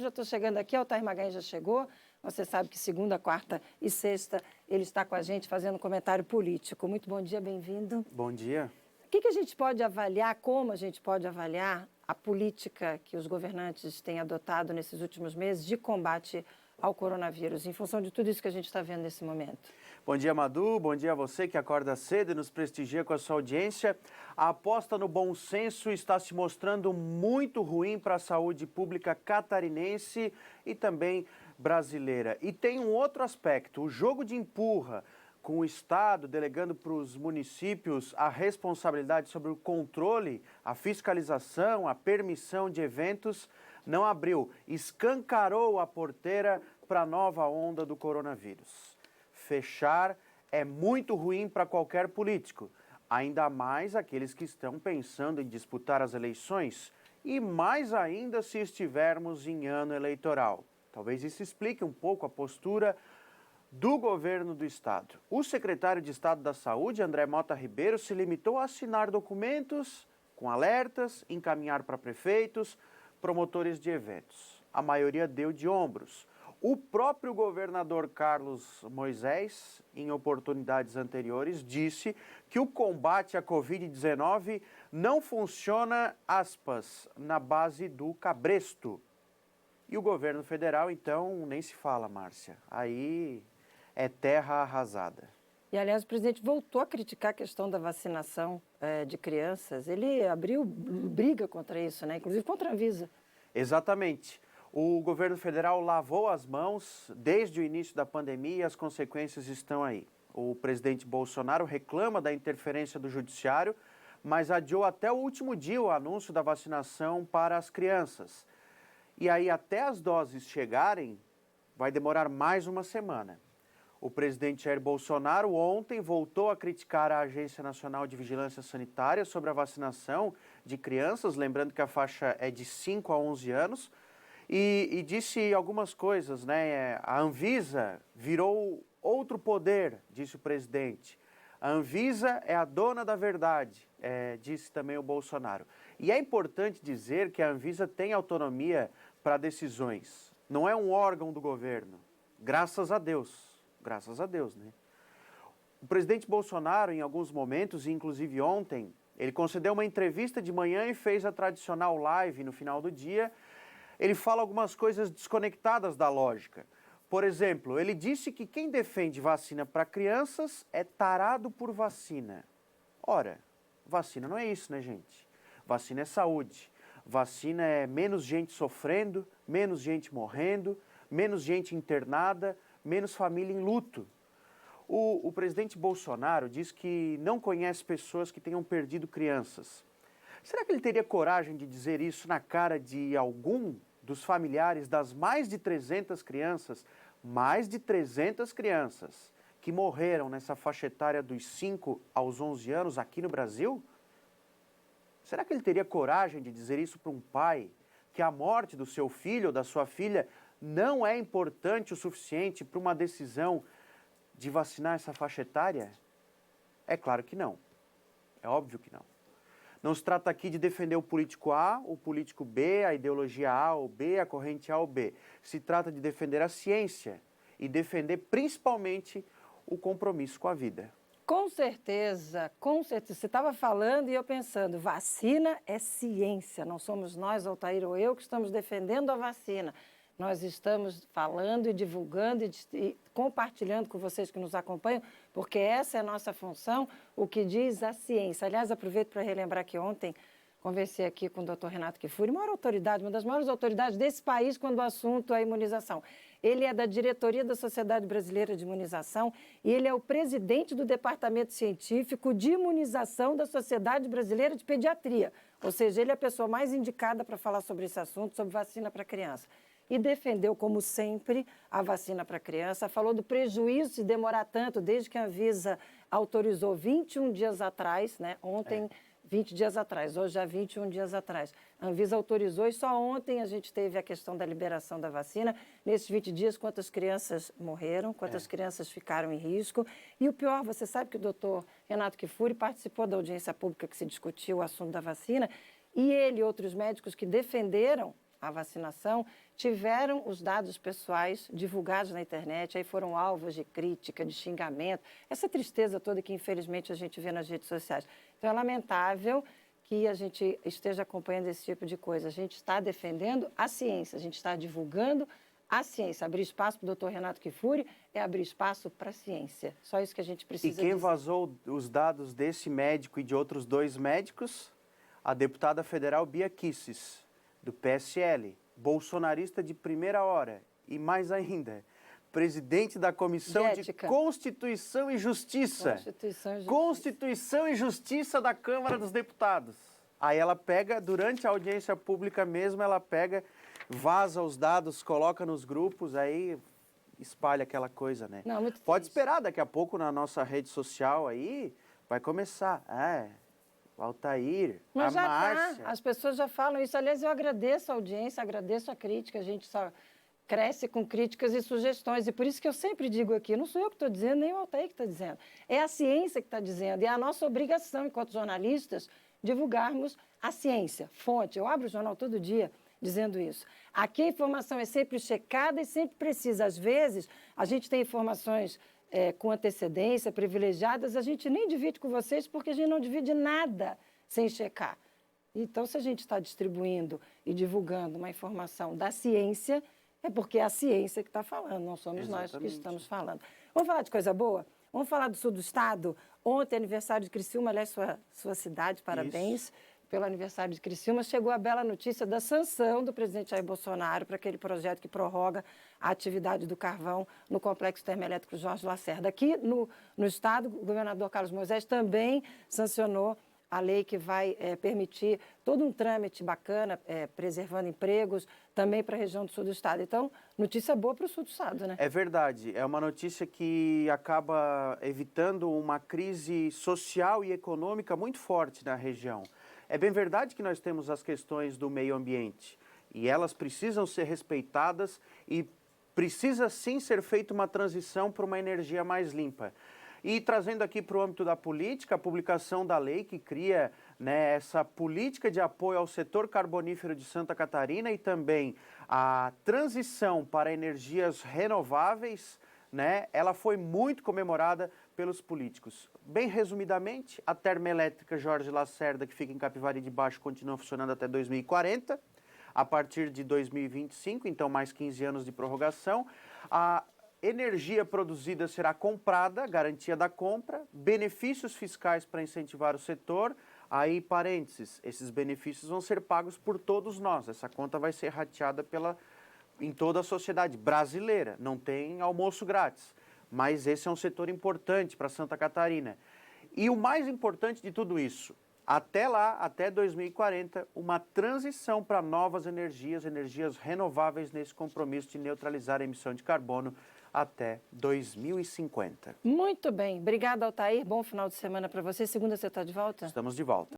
já estou chegando aqui, Altair Magalhães já chegou. Você sabe que segunda, quarta e sexta ele está com a gente fazendo comentário político. Muito bom dia, bem-vindo. Bom dia. O que a gente pode avaliar, como a gente pode avaliar a política que os governantes têm adotado nesses últimos meses de combate ao coronavírus, em função de tudo isso que a gente está vendo nesse momento? Bom dia, Madu. Bom dia a você que acorda cedo e nos prestigia com a sua audiência. A aposta no bom senso está se mostrando muito ruim para a saúde pública catarinense e também brasileira. E tem um outro aspecto, o jogo de empurra, com o Estado delegando para os municípios a responsabilidade sobre o controle, a fiscalização, a permissão de eventos, não abriu, escancarou a porteira para a nova onda do coronavírus. Fechar é muito ruim para qualquer político, ainda mais aqueles que estão pensando em disputar as eleições e mais ainda se estivermos em ano eleitoral. Talvez isso explique um pouco a postura do governo do Estado. O secretário de Estado da Saúde, André Mota Ribeiro, se limitou a assinar documentos com alertas, encaminhar para prefeitos, promotores de eventos. A maioria deu de ombros. O próprio governador Carlos Moisés, em oportunidades anteriores, disse que o combate à Covid-19 não funciona, aspas, na base do cabresto. E o governo federal, então, nem se fala, Márcia. Aí é terra arrasada. E, aliás, o presidente voltou a criticar a questão da vacinação de crianças. Ele abriu briga contra isso, né? Inclusive contra a Anvisa. Exatamente. O governo federal lavou as mãos desde o início da pandemia e as consequências estão aí. O presidente Bolsonaro reclama da interferência do judiciário, mas adiou até o último dia o anúncio da vacinação para as crianças. E aí, até as doses chegarem, vai demorar mais uma semana. O presidente Jair Bolsonaro ontem voltou a criticar a Agência Nacional de Vigilância Sanitária sobre a vacinação de crianças, lembrando que a faixa é de 5 a 11 anos, e disse algumas coisas, né? A Anvisa virou outro poder, disse o presidente. A Anvisa é a dona da verdade, disse também o Bolsonaro. E é importante dizer que a Anvisa tem autonomia para decisões, não é um órgão do governo, graças a Deus. Graças a Deus, né? O presidente Bolsonaro, em alguns momentos, inclusive ontem, ele concedeu uma entrevista de manhã e fez a tradicional live no final do dia. Ele fala algumas coisas desconectadas da lógica. Por exemplo, ele disse que quem defende vacina para crianças é tarado por vacina. Ora, vacina não é isso, né, gente? Vacina é saúde. Vacina é menos gente sofrendo, menos gente morrendo, menos gente internada, menos família em luto. O presidente Bolsonaro diz que não conhece pessoas que tenham perdido crianças. Será que ele teria coragem de dizer isso na cara de algum dos familiares das mais de 300 crianças, que morreram nessa faixa etária dos 5 aos 11 anos aqui no Brasil? Será que ele teria coragem de dizer isso para um pai, que a morte do seu filho ou da sua filha não é importante o suficiente para uma decisão de vacinar essa faixa etária? É claro que não. É óbvio que não. Não se trata aqui de defender o político A, o político B, a ideologia A ou B, a corrente A ou B. Se trata de defender a ciência e defender principalmente o compromisso com a vida. Com certeza, com certeza. Você estava falando e eu pensando, vacina é ciência. Não somos nós, Altair ou eu, que estamos defendendo a vacina. Nós estamos falando e divulgando e compartilhando com vocês que nos acompanham, porque essa é a nossa função, o que diz a ciência. Aliás, aproveito para relembrar que ontem conversei aqui com o Dr. Renato Kfouri, maior autoridade, uma das maiores autoridades desse país quando o assunto é a imunização. Ele é da diretoria da Sociedade Brasileira de Imunização e ele é o presidente do Departamento Científico de Imunização da Sociedade Brasileira de Pediatria. Ou seja, ele é a pessoa mais indicada para falar sobre esse assunto, sobre vacina para criança. E defendeu, como sempre, a vacina para criança, falou do prejuízo de demorar tanto, desde que a Anvisa autorizou 21 dias atrás, né? Ontem, 20 dias atrás, hoje já 21 dias atrás. A Anvisa autorizou e só ontem a gente teve a questão da liberação da vacina. Nesses 20 dias, quantas crianças morreram, quantas crianças ficaram em risco. E o pior, você sabe que o doutor Renato Kfouri participou da audiência pública que se discutiu o assunto da vacina e ele e outros médicos que defenderam à vacinação tiveram os dados pessoais divulgados na internet, aí foram alvos de crítica, de xingamento, essa tristeza toda que infelizmente a gente vê nas redes sociais. Então é lamentável que a gente esteja acompanhando esse tipo de coisa. A gente está defendendo a ciência, a gente está divulgando a ciência. Abrir espaço para o doutor Renato Kifuri é abrir espaço para a ciência. Só isso que a gente precisa E quem dizer. vazou os dados desse médico e de outros 2 médicos? A deputada federal Bia Kicis, do PSL, bolsonarista de primeira hora. E mais ainda, presidente da Comissão de Constituição e Justiça. Constituição e Justiça da Câmara dos Deputados. Aí ela pega, durante a audiência pública mesmo, ela pega, vaza os dados, coloca nos grupos, aí espalha aquela coisa, né? Não, muito Pode triste. esperar, daqui a pouco na nossa rede social aí, vai começar. O Altair, Mas a já Márcia. as pessoas já falam isso. Aliás, eu agradeço a audiência, agradeço a crítica, a gente só cresce com críticas e sugestões. E por isso que eu sempre digo aqui, não sou eu que estou dizendo, nem o Altair que está dizendo. É a ciência que está dizendo. E é a nossa obrigação, enquanto jornalistas, divulgarmos a ciência, fonte. Eu abro o jornal todo dia dizendo isso. Aqui a informação é sempre checada e sempre precisa. Às vezes, a gente tem informações com antecedência, privilegiadas, a gente nem divide com vocês porque a gente não divide nada sem checar. Então, se a gente está distribuindo e divulgando uma informação da ciência, é porque é a ciência que está falando, não somos Exatamente. nós que estamos falando. Vamos falar de coisa boa? Vamos falar do sul do estado? Ontem, aniversário de Criciúma, aliás, sua cidade, parabéns. Isso. Pelo aniversário de Criciúma, chegou a bela notícia da sanção do presidente Jair Bolsonaro para aquele projeto que prorroga a atividade do carvão no complexo termoelétrico Jorge Lacerda. Aqui no estado, o governador Carlos Moisés também sancionou a lei que vai permitir todo um trâmite bacana, preservando empregos, também para a região do sul do estado. Então, notícia boa para o sul do estado, né? É verdade, é uma notícia que acaba evitando uma crise social e econômica muito forte na região. É bem verdade que nós temos as questões do meio ambiente e elas precisam ser respeitadas e precisa sim ser feita uma transição para uma energia mais limpa. E trazendo aqui para o âmbito da política, a publicação da lei que cria, né, essa política de apoio ao setor carbonífero de Santa Catarina e também a transição para energias renováveis, né, ela foi muito comemorada pelos políticos. Bem resumidamente, a termoelétrica Jorge Lacerda, que fica em Capivari de Baixo, continua funcionando até 2040. A partir de 2025, então mais 15 anos de prorrogação, a energia produzida será comprada, garantia da compra, benefícios fiscais para incentivar o setor. Aí, parênteses, esses benefícios vão ser pagos por todos nós. Essa conta vai ser rateada em toda a sociedade brasileira. Não tem almoço grátis, mas esse é um setor importante para Santa Catarina. E o mais importante de tudo isso, até lá, até 2040, uma transição para novas energias renováveis nesse compromisso de neutralizar a emissão de carbono até 2050. Muito bem. Obrigada, Altair. Bom final de semana para você. Segunda você está de volta? Estamos de volta.